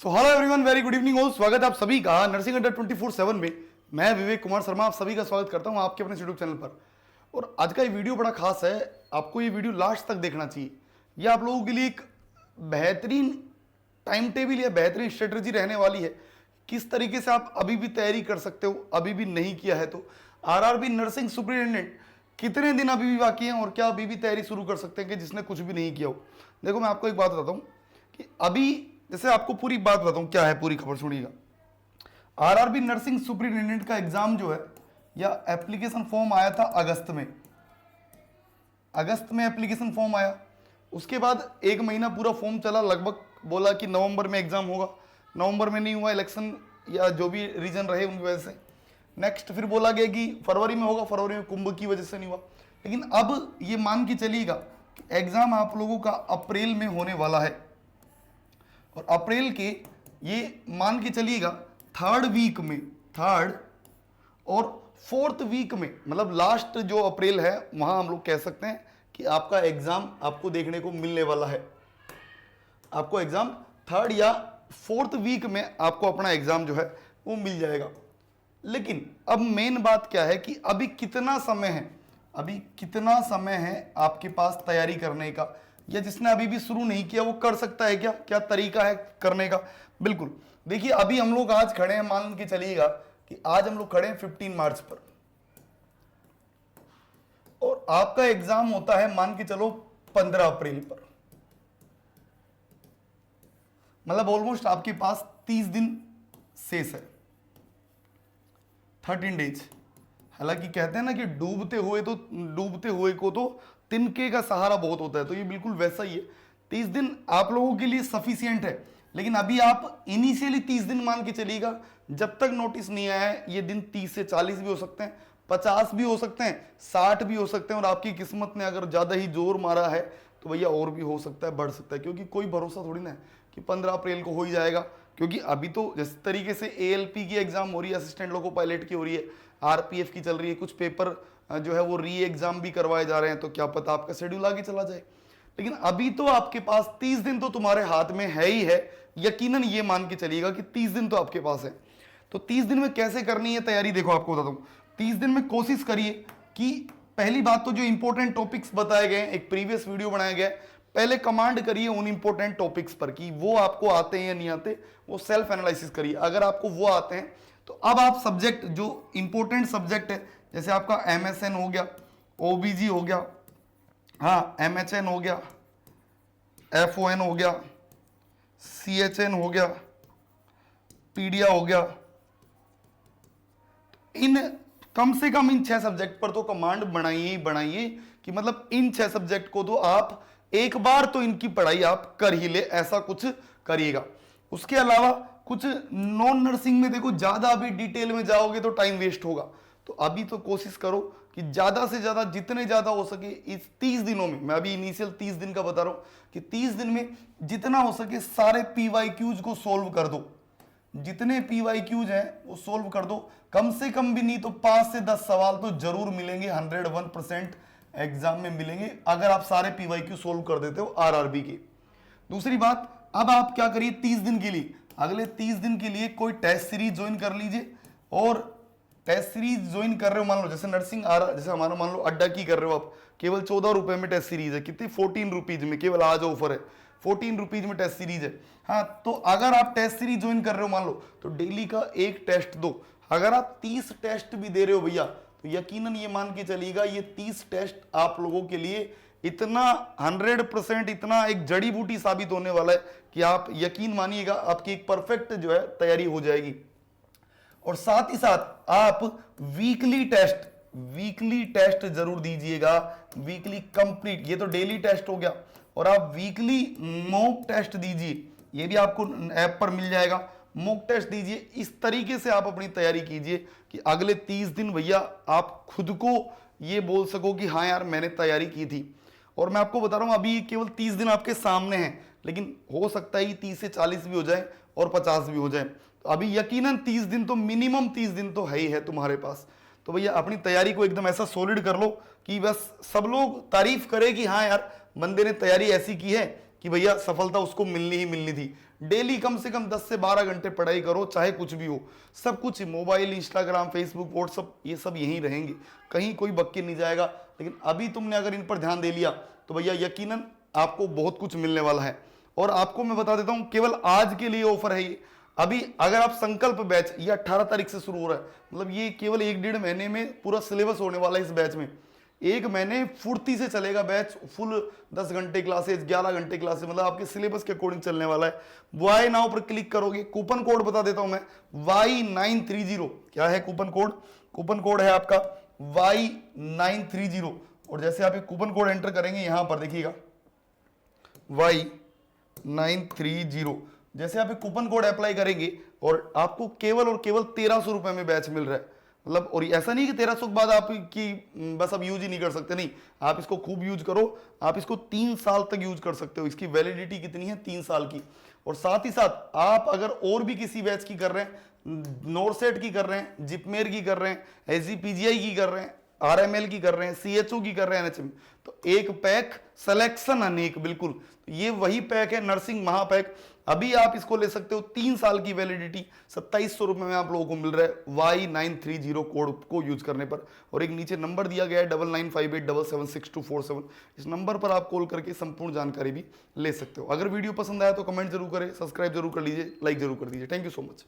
So hello everyone, very good evening all. स्वागत है आप सभी का नर्सिंग अड्डा 24/7 में। मैं विवेक कुमार शर्मा आप सभी का स्वागत करता हूं आपके अपने यूट्यूब चैनल पर। और आज का ये वीडियो बड़ा खास है, आपको ये वीडियो लास्ट तक देखना चाहिए। ये आप लोगों के लिए एक बेहतरीन टाइम टेबल या बेहतरीन स्ट्रेटजी रहने वाली है, किस तरीके से आप अभी भी तैयारी कर सकते हो। अभी भी नहीं किया है तो आरआरबी नर्सिंग सुपरिटेंडेंट कितने दिन अभी भी बाकी हैं और क्या अभी भी तैयारी शुरू कर सकते हैं कि जिसने कुछ भी नहीं किया हो। देखो मैं आपको एक बात बताता हूं कि अभी जैसे आपको पूरी बात बताता हूं क्या है, पूरी खबर सुनिएगा। आरआरबी नर्सिंग सुपरिटेंडेंट का एग्जाम जो है या एप्लीकेशन फॉर्म आया था अगस्त में एप्लीकेशन फॉर्म आया। उसके बाद एक महीना पूरा फॉर्म चला, लगभग बोला कि नवंबर में एग्जाम होगा। नवंबर में नहीं हुआ, इलेक्शन या जो भी रीजन रहे उनकी वजह से। नेक्स्ट फिर बोला गया कि फरवरी में होगा, फरवरी में कुंभ की वजह से नहीं हुआ। लेकिन अब ये मान के चलिएगा कि एग्जाम आप लोगों का अप्रैल में होने वाला है। और अप्रैल के ये मान के चलिएगा थर्ड और फोर्थ वीक में, मतलब लास्ट जो अप्रैल है वहां हम लोग कह सकते हैं कि आपका एग्जाम आपको देखने को मिलने वाला है। आपको एग्जाम थर्ड या फोर्थ वीक में आपको अपना एग्जाम जो है वो मिल जाएगा। लेकिन अब मेन बात क्या है कि अभी कितना समय है आपके पास तैयारी करने का, या जिसने अभी भी शुरू नहीं किया वो कर सकता है क्या? क्या तरीका है करने का? बिल्कुल, देखिए अभी हम लोग आज खड़े हैं, मान के चलिएगा कि आज हम लोग खड़े हैं 15 मार्च पर और आपका एग्जाम होता है मान के चलो 15 अप्रैल पर। मतलब ऑलमोस्ट आपके पास 30 दिन शेष है, 13 डेज। हालांकि कहते हैं ना कि डूबते हुए को तो तिनके का सहारा बहुत होता है, तो ये बिल्कुल वैसा ही है। 30 दिन आप लोगों के लिए सफिशिएंट है। लेकिन अभी आप इनिशियली 30 दिन मान के चलिएगा, जब तक नोटिस नहीं आया है। ये दिन 30 से 40 भी हो सकते हैं, 50 भी हो सकते हैं, 60 भी हो सकते हैं। और आपकी किस्मत ने अगर ज्यादा ही जोर मारा है तो भैया और भी हो सकता है, बढ़ सकता है, क्योंकि कोई भरोसा थोड़ी ना है कि 15 अप्रैल को हो ही जाएगा। क्योंकि अभी तो जिस तरीके से एएलपी की एग्जाम हो रही है, असिस्टेंट लोको पायलट की हो रही है, आरपीएफ की चल रही है, कुछ पेपर जो है वो री एग्जाम भी करवाए जा रहे हैं, तो क्या पता आपका शेड्यूल आगे चला जाए। लेकिन अभी तो आपके पास 30 दिन तो तुम्हारे हाथ में है ही है, यकीनन ये मान के चलिएगा कि 30 दिन तो आपके पास है। तो 30 दिन में कैसे करनी है तैयारी, देखो आपको बताता हूं। 30 दिन में कोशिश करिए कि पहली बात तो जो इंपॉर्टेंट टॉपिक्स बताए गए, एक प्रीवियस वीडियो बनाया गया, पहले कमांड करिए उन इंपॉर्टेंट टॉपिक्स पर कि वो आपको आते हैं या नहीं आते, वो सेल्फ एनालिसिस करिए। अगर आपको वो आते हैं तो अब आप सब्जेक्ट जो इंपॉर्टेंट सब्जेक्ट है, जैसे आपका एमएसएन हो गया, ओबीजी हो गया, हाँ एमएचएन हो गया, एफओएन हो गया, सीएचएन हो गया, पीडिया हो गया, इन कम से कम इन 6 सब्जेक्ट पर तो कमांड बनाइए कि मतलब इन 6 सब्जेक्ट को तो आप एक बार तो इनकी पढ़ाई आप कर ही ले, ऐसा कुछ करिएगा। उसके अलावा कुछ नॉन नर्सिंग में देखो, ज्यादा अभी डिटेल में जाओगे तो टाइम वेस्ट होगा। तो अभी तो कोशिश करो कि ज्यादा से ज्यादा, जितने ज्यादा हो सके इस 30 दिनों में, मैं अभी इनिशियल 30 दिन का बता रहा हूं कि 30 दिन में जितना हो सके सारे पीवाईक्यूज को सोल्व कर दो। जितने पीवाईक्यूज हैं वो सोल्व कर दो। कम से कम भी नहीं तो 5 से 10 सवाल तो जरूर मिलेंगे, 101% एग्जाम में मिलेंगे अगर आप सारे पीवाईक्यू सोल्व कर देते हो आरआरबी के। दूसरी बात, अब आप क्या करिए 30 दिन के लिए, अगले 30 दिन के लिए कोई टेस्ट सीरीज ज्वाइन कर लीजिए। और टेस्ट सीरीज ज्वाइन कर रहे हो, मान लो जैसे नर्सिंग जैसे हमारा मान लो अड्डा की कर रहे हो आप, केवल 14 रुपए में टेस्ट सीरीज है। कितनी? 14 रुपीज में, केवल आज ऑफर है, 14 रुपीज में टेस्ट सीरीज है। हाँ, तो अगर आप टेस्ट सीरीज ज्वाइन कर रहे हो मान लो, तो डेली का एक टेस्ट दो। अगर आप 30 टेस्ट भी दे रहे हो भैया, तो यकीनन ये मान के चलिएगा ये 30 टेस्ट आप लोगों के लिए इतना 100% इतना एक जड़ी बूटी साबित होने वाला है कि आप यकीन मानिएगा आपकी एक परफेक्ट जो है तैयारी हो जाएगी। और साथ ही साथ आप वीकली टेस्ट जरूर दीजिएगा, वीकली कंप्लीट। ये तो डेली टेस्ट हो गया, और आप वीकली मॉक टेस्ट दीजिए, ये भी आपको ऐप पर मिल जाएगा। मॉक टेस्ट दीजिए, इस तरीके से आप अपनी तैयारी कीजिए कि अगले 30 दिन भैया आप खुद को ये बोल सको कि हाँ यार मैंने तैयारी की थी। और मैं आपको बता रहा हूं अभी केवल 30 दिन आपके सामने हैं, लेकिन हो सकता है 30 से 40 भी हो जाए और 50 भी हो जाए। तो अभी यकीनन 30 दिन तो मिनिमम 30 दिन तो है ही है तुम्हारे पास। तो भैया अपनी तैयारी को एकदम ऐसा सॉलिड कर लो कि बस सब लोग तारीफ करें कि हाँ यार बंदे ने तैयारी ऐसी की है कि भैया सफलता उसको मिलनी ही मिलनी थी। डेली कम से कम 10 से 12 घंटे पढ़ाई करो, चाहे कुछ भी हो। सब कुछ मोबाइल, इंस्टाग्राम, फेसबुक, व्हाट्सअप, ये सब यहीं रहेंगे, कहीं कोई बक्के नहीं जाएगा। लेकिन अभी तुमने अगर इन पर ध्यान दे लिया तो भैया यकीनन आपको बहुत कुछ मिलने वाला है। और आपको मैं बता देता हूं, केवल आज के लिए ऑफर है ये। अभी अगर आप संकल्प बैच, ये 18 तारीख से शुरू हो रहा है, मतलब ये केवल 1-1.5 महीने में पूरा सिलेबस होने वाला है इस बैच में। 1 महीने फुर्ती से चलेगा बैच, फुल 10 घंटे क्लासेस, 11 घंटे क्लासेस, मतलब आपके सिलेबस के अकॉर्डिंग चलने वाला है। वाई नाउ पर क्लिक करोगे, कूपन कोड बता देता हूं मैं, Y930। क्या है कूपन कोड? कूपन कोड है आपका Y930। और जैसे आप ये कूपन कोड एंटर करेंगे यहां पर देखिएगा Y930, जैसे आप एक कूपन कोड अप्लाई करेंगे और आपको केवल और केवल 1300 रुपए में बैच मिल रहा है। मतलब, और ऐसा नहीं कि 1300 के बाद आपकी बस अब यूज ही नहीं कर सकते, नहीं, आप इसको खूब यूज करो। आप इसको 3 साल तक यूज कर सकते हो। इसकी वैलिडिटी कितनी है? 3 साल की। और साथ ही साथ आप अगर और भी किसी बैच की कर रहे हैं, नोरसेट की कर रहे हैं, जिपमेर की कर रहे हैं, SGPGI की कर रहे हैं, RML की कर रहे हैं, CHO की कर रहे हैं, NHM, तो एक पैक सिलेक्शन अनेक, बिल्कुल ये वही पैक है, नर्सिंग महापैक। अभी आप इसको ले सकते हो, 3 साल की वैलिडिटी 2700 रुपए में आप लोगों को मिल रहा है Y930 कोड को यूज करने पर। और एक नीचे नंबर दिया गया है 9958776247, इस नंबर पर आप कॉल करके संपूर्ण जानकारी भी ले सकते हो। अगर वीडियो पसंद आया तो कमेंट जरूर करें, सब्सक्राइब जरूर कर लीजिए, लाइक जरूर कर दीजिए। Thank you so much.